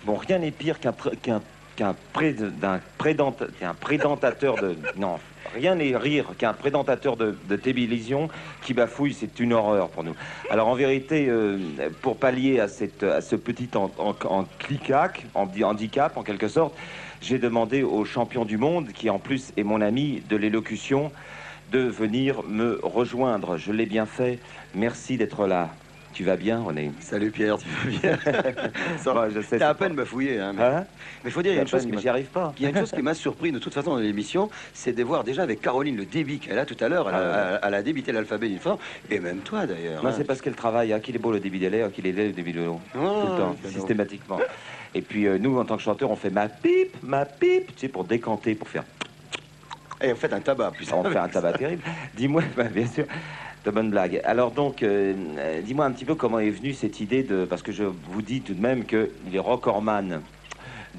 Bon, rien n'est pire qu'un prédentateur de... Non, rien n'est rire qu'un prédentateur de télévision qui bafouille, c'est une horreur pour nous. Alors en vérité, pour pallier à ce petit handicap en quelque sorte, j'ai demandé au champion du monde, qui en plus est mon ami de l'élocution, de venir me rejoindre. Je l'ai bien fait. Merci d'être là. Tu vas bien, René? Salut Pierre, tu vas bien? Ça va, je sais. T'as à peine me fouiller, hein. Mais il faut dire, il y a une chose j'y arrive pas. Il y a une chose qui m'a surpris de toute façon dans l'émission, c'est de voir déjà avec Caroline le débit qu'elle a tout à l'heure. Elle a débité l'alphabet d'une fois, et même toi d'ailleurs. Non, hein. c'est parce qu'elle travaille, hein, qu'il est beau le débit des lait, qu'il est laid le débit de l'eau. Oh, tout le temps, systématiquement. Et puis nous, en tant que chanteurs, on fait ma pipe, tu sais, pour décanter, pour faire... Et vous faites un tabac, putain. On fait un tabac terrible. Dis-moi, bien sûr... De bonnes blagues. Alors donc, dis-moi un petit peu comment est venue cette idée de... Parce que je vous dis tout de même qu'il est recordman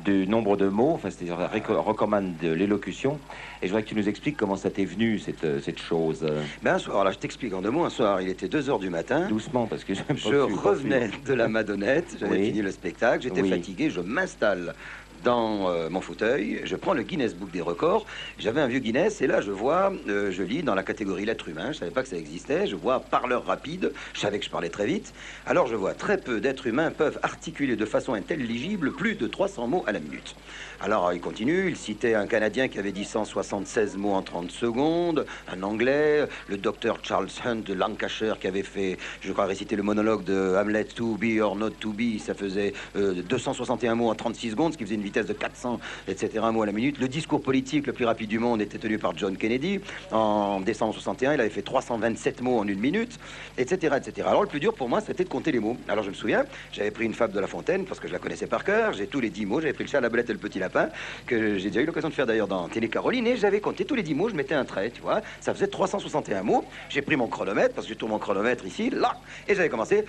du nombre de mots, enfin c'est-à-dire recordman de l'élocution. Et je voudrais que tu nous expliques comment ça t'est venu, cette chose. Ben un soir, là je t'explique en 2 mots, un soir il était 2 h du matin. Doucement, parce que je revenais de la Madonnette, j'avais fini le spectacle, j'étais fatigué, je m'installe dans mon fauteuil, je prends le Guinness Book des records, j'avais un vieux Guinness, et là je vois, je lis dans la catégorie l'être humain, je savais pas que ça existait, je vois parleur rapide, je savais que je parlais très vite, alors je vois très peu d'êtres humains peuvent articuler de façon intelligible plus de 300 mots à la minute. Alors il continue, il citait un Canadien qui avait dit 176 mots en 30 secondes, un Anglais, le docteur Charles Hunt de Lancashire qui avait fait, je crois, réciter le monologue de Hamlet, to be or not to be, ça faisait 261 mots en 36 secondes, ce qui faisait une vitesse de 400, etc. mots à la minute. Le discours politique le plus rapide du monde était tenu par John Kennedy. En décembre 61, il avait fait 327 mots en 1 minute, etc., etc. Alors le plus dur pour moi, c'était de compter les mots. Alors je me souviens, j'avais pris une fable de La Fontaine, parce que je la connaissais par cœur, j'ai tous les 10 mots, j'avais pris le chat, la belette et le petit lapin, que j'ai déjà eu l'occasion de faire d'ailleurs dans Télé Caroline, et j'avais compté tous les 10 mots, je mettais un trait, tu vois, ça faisait 361 mots. J'ai pris mon chronomètre, parce que j'ai tout mon chronomètre ici, là, et j'avais commencé...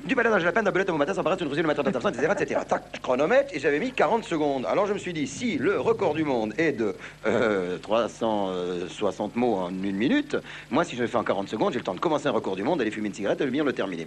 Du balai dans le lapin, d'un belette au matin, sans paraître une rosée le matin, etc., etc. Tac, chronomètre, et j'avais mis 40 secondes. Alors je me suis dit, si le record du monde est de 360 mots en 1 minute, moi, si je le fais en 40 secondes, j'ai le temps de commencer un record du monde, d'aller fumer une cigarette et de venir le terminer.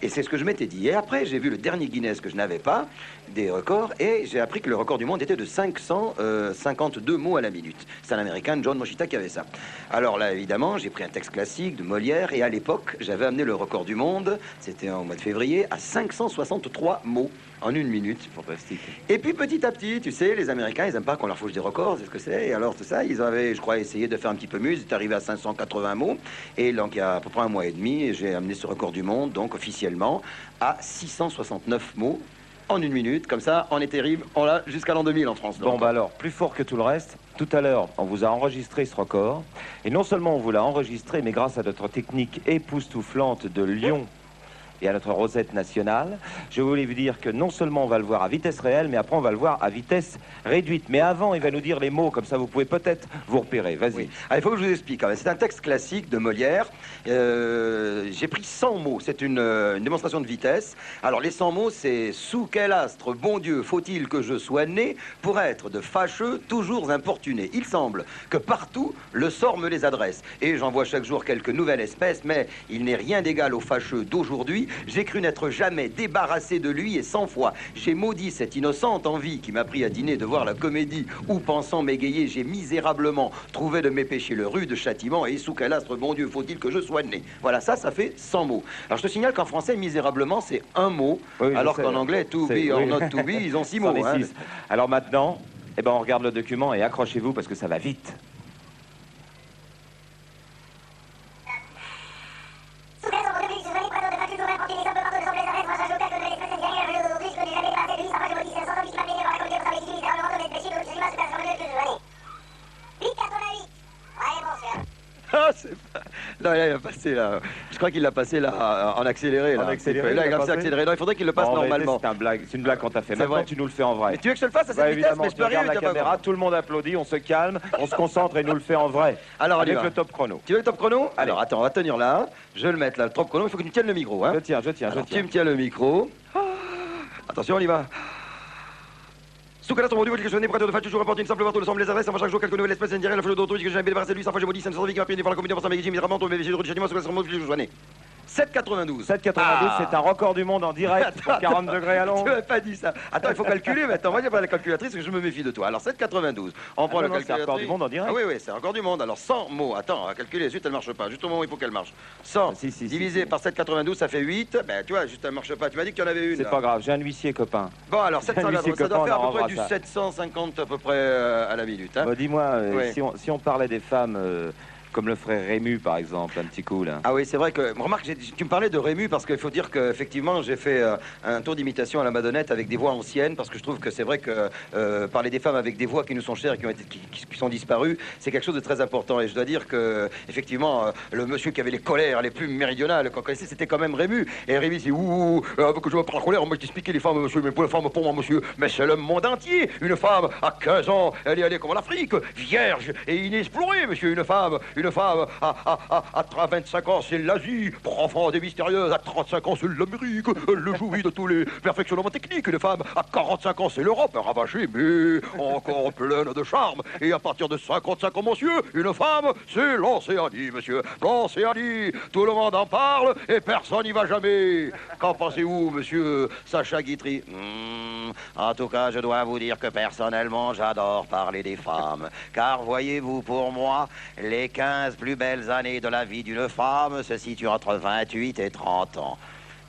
Et c'est ce que je m'étais dit. Et après, j'ai vu le dernier Guinness que je n'avais pas, des records, et j'ai appris que le record du monde était de 552 mots à la minute. C'est un Américain, John Moshita, qui avait ça. Alors là, évidemment, j'ai pris un texte classique de Molière, et à l'époque, j'avais amené le record du monde, c'était en mois de février, à 563 mots en 1 minute. Fantastique. Et puis petit à petit, tu sais, les Américains, ils aiment pas qu'on leur fauche des records, c'est ce que c'est. Et alors tout ça, ils avaient, je crois, essayé de faire un petit peu mieux. Ils étaient arrivés à 580 mots. Et donc il y a à peu près 1 mois et demi, j'ai amené ce record du monde, donc officiellement, à 669 mots en 1 minute. Comme ça, on est terrible. On l'a jusqu'à l'an 2000 en France. Bon, bah alors, plus fort que tout le reste. Tout à l'heure, on vous a enregistré ce record. Et non seulement on vous l'a enregistré, mais grâce à notre technique époustouflante de Lyon et à notre Rosette nationale, je voulais vous dire que non seulement on va le voir à vitesse réelle, mais après on va le voir à vitesse réduite. Mais avant, il va nous dire les mots, comme ça vous pouvez peut-être vous repérer. Vas-y. Oui. Ah, il faut que je vous explique. C'est un texte classique de Molière. J'ai pris 100 mots. C'est une démonstration de vitesse. Alors les 100 mots, c'est « Sous quel astre, bon Dieu, faut-il que je sois né pour être de fâcheux, toujours importuné ?» Il semble que partout, le sort me les adresse. Et j'en vois chaque jour quelques nouvelles espèces, mais il n'est rien d'égal aux fâcheux d'aujourd'hui. J'ai cru n'être jamais débarrassé de lui, et 100 fois j'ai maudit cette innocente envie qui m'a pris à dîner de voir la comédie, où pensant m'égayer, j'ai misérablement trouvé de mes péchés le rude châtiment, et sous quel astre, bon Dieu, faut-il que je sois né? Voilà, ça fait 100 mots. Alors je te signale qu'en français, misérablement, c'est 1 mot, oui, alors qu'en anglais, to be or not to be, ils ont 6 mots. Hein. Alors maintenant, eh ben, on regarde le document et accrochez-vous parce que ça va vite. Ah, c'est pas... Non, là, il a passé là. Je crois qu'il l'a passé là en accéléré. Là, en accéléré, là il a accéléré. Non, il faudrait qu'il le passe normalement. C'est une blague qu'on t'a fait. Maintenant, tu nous le fais en vrai. Mais tu veux que je te le fasse à cette vitesse? Évidemment, mais je peux rien, la caméra, tout le monde applaudit, on se calme, on se concentre et nous le fait en vrai. Alors, avec le top chrono. Tu veux le top chrono? Alors, attends, on va tenir là. Je vais le mettre là, le top chrono. Il faut que tu tiennes le micro. Hein. Je tiens. Tu me tiens le micro. Attention, on y va. Sous quel astre mon Dieu, que je n'ai prêtre de fait, toujours rapporte une simple varto, le semble les adresses, enfin chaque jour quelques nouvelles espèces, indirectes, la fleur d'autrui, que j'ai jamais débarrassé de lui, sans fois j'ai maudit, sans vie qui m'a pris, voir la comédie, pour sa mégie, immédiatement, tomber, végé de châtiment, sous quel astre mon Dieu, que je sois né. 7,92. 7,92, c'est un record du monde en direct pour 40 degrés à l'ombre. Tu m'as pas dit ça. Attends, il faut calculer maintenant. Moi, il n'y a pas la calculatrice, parce que je me méfie de toi. Alors, 7,92. On prend la calculatrice. C'est un record du monde en direct. Ah oui, oui, c'est un record du monde. Alors, 100 mots. Attends, à calculer, zut, elle marche pas. Juste au moment où il faut qu'elle marche. 100 divisé par 7,92, ça fait 8. Ben, tu vois, juste, elle marche pas. Tu m'as dit qu'il y en avait une. C'est pas grave, j'ai un huissier copain. Bon, alors, 7,92, ça doit faire à peu près du ça. 750 à peu près à la minute. Hein. Bon, dis-moi, Ouais. si on parlait des femmes... comme le frère Rému, par exemple, un petit coup, là. Ah oui, c'est vrai que... Remarque, tu me parlais de Rému parce qu'il faut dire qu'effectivement, j'ai fait un tour d'imitation à la Madonnette avec des voix anciennes parce que je trouve que c'est vrai que parler des femmes avec des voix qui nous sont chères et qui sont disparues, c'est quelque chose de très important. Et je dois dire que, effectivement, le monsieur qui avait les colères les plus méridionales qu'on connaissait, c'était quand même Rému. Et Rému, c'est que je vois par la colère, moi je t'expliquais les femmes, monsieur, mais pour les femmes, pour moi, monsieur, mais c'est le monde entier. Une femme à 15 ans, elle est allée comme l'Afrique, vierge et inexplorée, monsieur. Une femme à 25 ans, c'est l'Asie, profonde et mystérieuse. À 35 ans, c'est l'Amérique, le jouit de tous les perfectionnements techniques. Une femme à 45 ans, c'est l'Europe, ravagée, mais encore pleine de charme. Et à partir de 55 ans, monsieur, une femme, c'est l'Océanie, monsieur. L'Océanie, tout le monde en parle et personne n'y va jamais. Qu'en pensez-vous, monsieur Sacha Guitry? En tout cas, je dois vous dire que personnellement, j'adore parler des femmes. Car voyez-vous, pour moi, les 15 plus belles années de la vie d'une femme se situent entre 28 et 30 ans.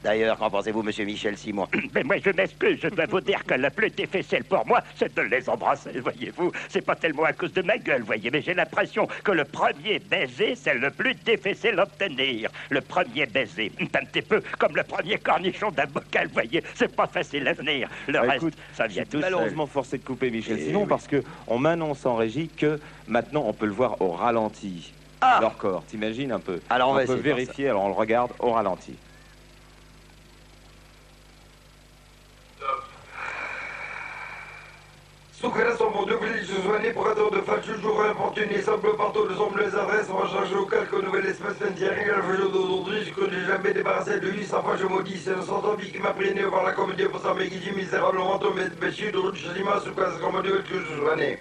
D'ailleurs, qu'en pensez-vous, monsieur Michel Simon? Mais moi, je m'excuse, je dois vous dire que le plus difficile pour moi, c'est de les embrasser, voyez-vous. C'est pas tellement à cause de ma gueule, voyez, mais j'ai l'impression que le premier baiser, c'est le plus difficile à obtenir. Le premier baiser, c'est un petit peu comme le premier cornichon d'un bocal, voyez. C'est pas facile à venir. Le reste, écoute, ça vient tout seul. Malheureusement forcé de couper Michel Simon parce que on m'annonce en régie que maintenant on peut le voir au ralenti. Leur corps, t'imagines un peu? Alors on va peut essayer de voir vérifier, alors on le regarde au ralenti. Sucres en de village soigné pour attendre de faire toujours importuné, semble partout de semble les adresses, recharge au calque, nouvelle espèce d'intérêt, le jeu d'aujourd'hui, je connais jamais débarrassé de lui, sans fois je maudis, c'est un sans-envie qui m'a pris né voir la comédie pour sa méguidi misérablement tombé de messieurs de route chalima, sous quoi comme Dieu que je soignais.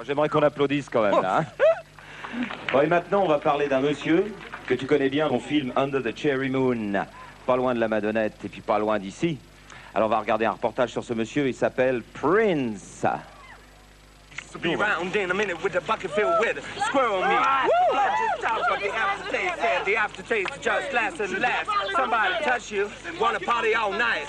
J'aimerais qu'on applaudisse quand même là. Hein. Bon, et maintenant on va parler d'un monsieur que tu connais bien, ton film Under the Cherry Moon, pas loin de la Madonnette et puis pas loin d'ici. Alors on va regarder un reportage sur ce monsieur, il s'appelle Prince. To be round in a minute with the bucket filled with squirrel meat. Blood just out, but the aftertaste said the aftertaste just lasts and lasts. Somebody touch you, wanna party all night.